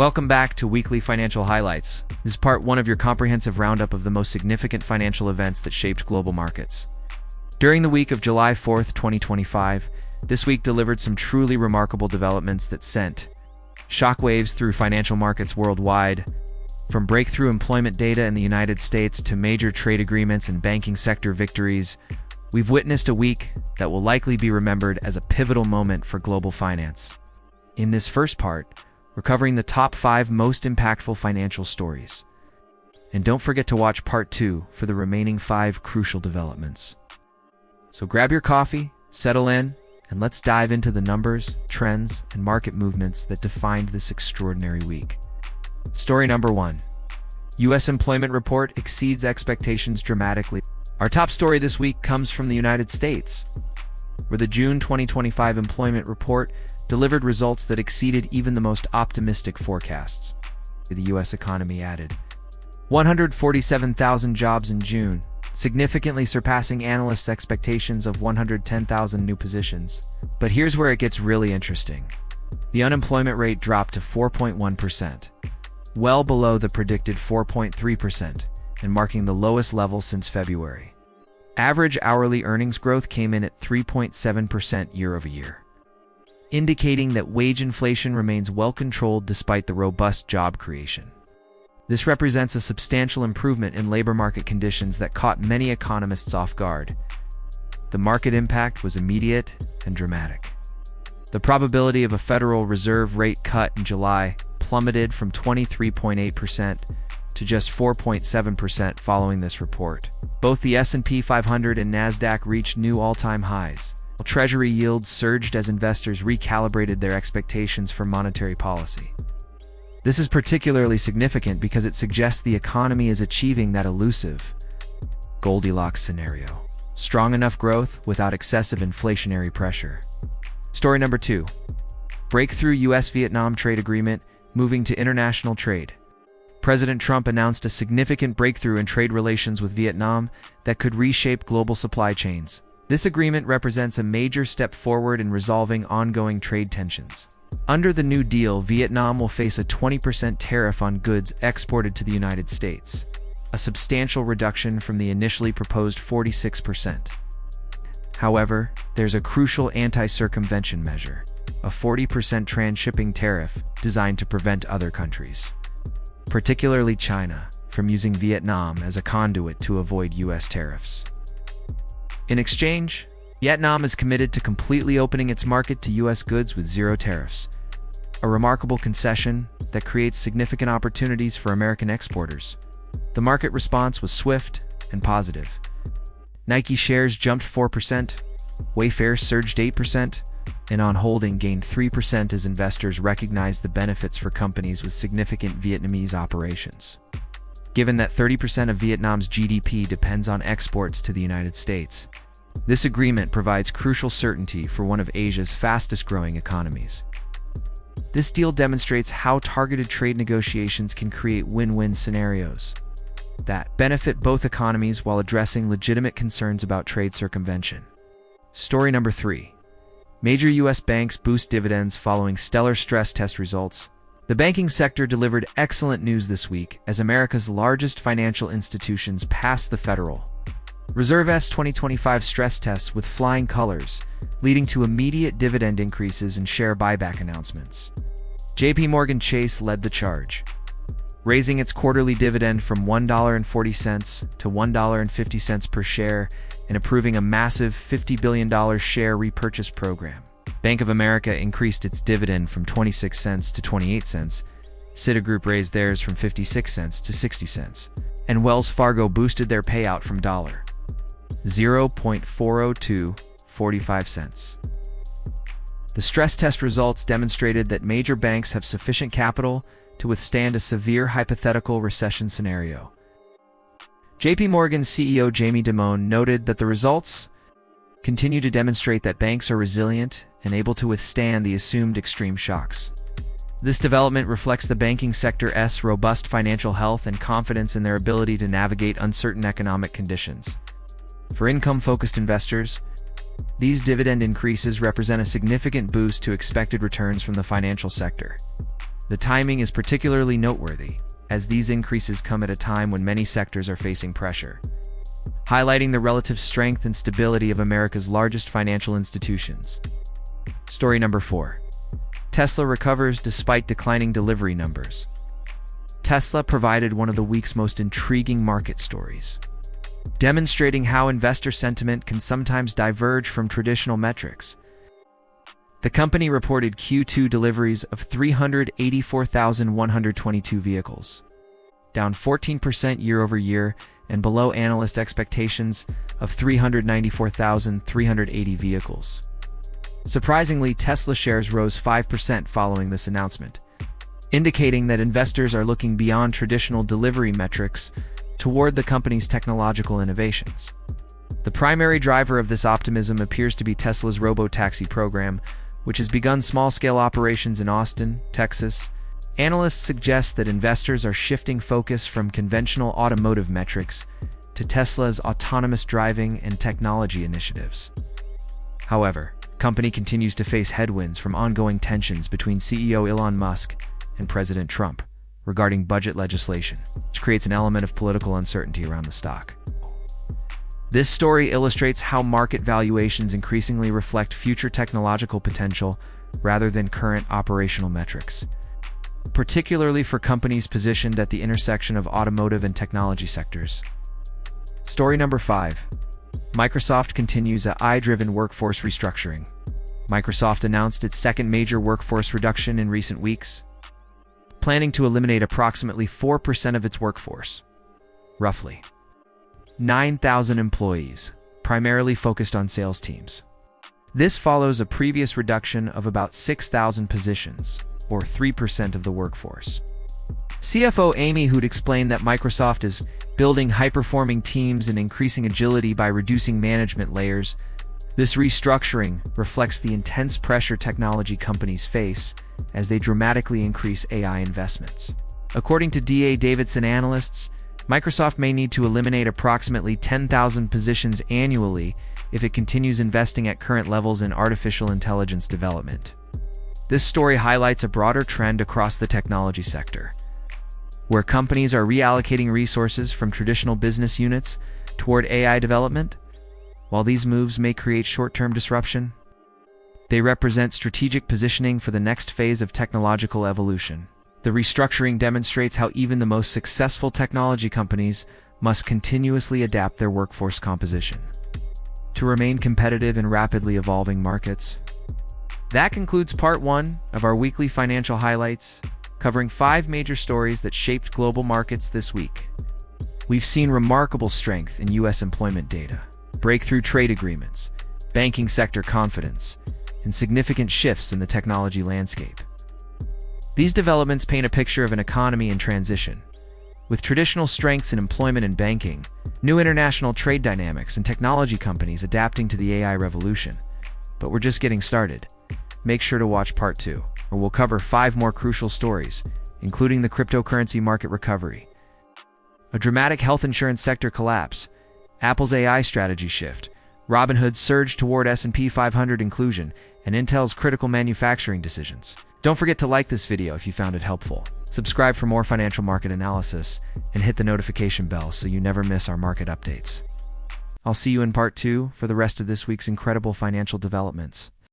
Welcome back to Weekly Financial Highlights. This is part one of your comprehensive roundup of the most significant financial events that shaped global markets. During the week of July 4th, 2025, this week delivered some truly remarkable developments that sent shockwaves through financial markets worldwide. From breakthrough employment data in the United States to major trade agreements and banking sector victories, we've witnessed a week that will likely be remembered as a pivotal moment for global finance. In this first part, we're covering the top 5 most impactful financial stories. And don't forget to watch part 2 for the remaining 5 crucial developments. So grab your coffee, settle in, and let's dive into the numbers, trends, and market movements that defined this extraordinary week. Story number 1. U.S. employment report exceeds expectations dramatically. Our top story this week comes from the United States, where the June 2025 employment report delivered results that exceeded even the most optimistic forecasts. The U.S. economy added 147,000 jobs in June, significantly surpassing analysts' expectations of 110,000 new positions. But here's where it gets really interesting. The unemployment rate dropped to 4.1%, well below the predicted 4.3%, and marking the lowest level since February. Average hourly earnings growth came in at 3.7% year-over-year, indicating that wage inflation remains well controlled despite the robust job creation. This represents a substantial improvement in labor market conditions that caught many economists off guard. The market impact was immediate and dramatic. The probability of a Federal Reserve rate cut in July plummeted from 23.8% to just 4.7% following this report. Both the S&P 500 and NASDAQ reached new all-time highs, while Treasury yields surged as investors recalibrated their expectations for monetary policy. This is particularly significant because it suggests the economy is achieving that elusive Goldilocks scenario: strong enough growth without excessive inflationary pressure. Story number 2. Breakthrough U.S.-Vietnam trade agreement moving to international trade. President Trump announced a significant breakthrough in trade relations with Vietnam that could reshape global supply chains. This agreement represents a major step forward in resolving ongoing trade tensions. Under the New Deal, Vietnam will face a 20% tariff on goods exported to the United States, a substantial reduction from the initially proposed 46%. However, there's a crucial anti-circumvention measure, a 40% transshipping tariff designed to prevent other countries, particularly China, from using Vietnam as a conduit to avoid U.S. tariffs. In exchange, Vietnam is committed to completely opening its market to U.S. goods with zero tariffs, a remarkable concession that creates significant opportunities for American exporters. The market response was swift and positive. Nike shares jumped 4%, Wayfair surged 8%, and On Holding gained 3% as investors recognized the benefits for companies with significant Vietnamese operations. Given that 30% of Vietnam's GDP depends on exports to the United States, this agreement provides crucial certainty for one of Asia's fastest-growing economies. This deal demonstrates how targeted trade negotiations can create win-win scenarios that benefit both economies while addressing legitimate concerns about trade circumvention. Story number 3. Major U.S. banks boost dividends following stellar stress test results. The banking sector delivered excellent news this week as America's largest financial institutions passed the Federal Reserve's 2025 stress tests with flying colors, leading to immediate dividend increases and share buyback announcements. JP Chase led the charge, raising its quarterly dividend from $1.40 to $1.50 per share and approving a massive $50 billion share repurchase program. Bank of America increased its dividend from 26 cents to 28 cents, Citigroup raised theirs from 56 cents to 60 cents, and Wells Fargo boosted their payout from $0.40245. The stress test results demonstrated that major banks have sufficient capital to withstand a severe hypothetical recession scenario. JP Morgan's CEO Jamie Dimon noted that the results continue to demonstrate that banks are resilient and able to withstand the assumed extreme shocks. This development reflects the banking sector's robust financial health and confidence in their ability to navigate uncertain economic conditions. For income-focused investors, these dividend increases represent a significant boost to expected returns from the financial sector. The timing is particularly noteworthy, as these increases come at a time when many sectors are facing pressure, highlighting the relative strength and stability of America's largest financial institutions. Story number 4. Tesla recovers despite declining delivery numbers. Tesla provided one of the week's most intriguing market stories, demonstrating how investor sentiment can sometimes diverge from traditional metrics. The company reported Q2 deliveries of 384,122 vehicles, down 14% year-over-year and below analyst expectations of 394,380 vehicles. Surprisingly, Tesla shares rose 5% following this announcement, indicating that investors are looking beyond traditional delivery metrics toward the company's technological innovations. The primary driver of this optimism appears to be Tesla's robo-taxi program, which has begun small-scale operations in Austin, Texas. Analysts suggest that investors are shifting focus from conventional automotive metrics to Tesla's autonomous driving and technology initiatives. However, the company continues to face headwinds from ongoing tensions between CEO Elon Musk and President Trump regarding budget legislation, which creates an element of political uncertainty around the stock. This story illustrates how market valuations increasingly reflect future technological potential rather than current operational metrics, particularly for companies positioned at the intersection of automotive and technology sectors. Story number 5. Microsoft continues a AI-driven workforce restructuring. Microsoft announced its second major workforce reduction in recent weeks, planning to eliminate approximately 4% of its workforce, roughly 9,000 employees, primarily focused on sales teams. This follows a previous reduction of about 6,000 positions, or 3% of the workforce. CFO Amy Hood explained that Microsoft is building high-performing teams and increasing agility by reducing management layers. This restructuring reflects the intense pressure technology companies face as they dramatically increase AI investments. According to D.A. Davidson analysts, Microsoft may need to eliminate approximately 10,000 positions annually if it continues investing at current levels in artificial intelligence development. This story highlights a broader trend across the technology sector, where companies are reallocating resources from traditional business units toward AI development. While these moves may create short-term disruption, they represent strategic positioning for the next phase of technological evolution. The restructuring demonstrates how even the most successful technology companies must continuously adapt their workforce composition to remain competitive in rapidly evolving markets. That concludes part 1 of our weekly financial highlights, covering 5 major stories that shaped global markets this week. We've seen remarkable strength in U.S. employment data, breakthrough trade agreements, banking sector confidence, and significant shifts in the technology landscape. These developments paint a picture of an economy in transition, with traditional strengths in employment and banking, new international trade dynamics, and technology companies adapting to the AI revolution. But we're just getting started. Make sure to watch part 2, where we'll cover 5 more crucial stories, including the cryptocurrency market recovery, a dramatic health insurance sector collapse, Apple's AI strategy shift, Robinhood's surge toward S&P 500 inclusion, and Intel's critical manufacturing decisions. Don't forget to like this video if you found it helpful. Subscribe for more financial market analysis, and hit the notification bell so you never miss our market updates. I'll see you in part 2 for the rest of this week's incredible financial developments.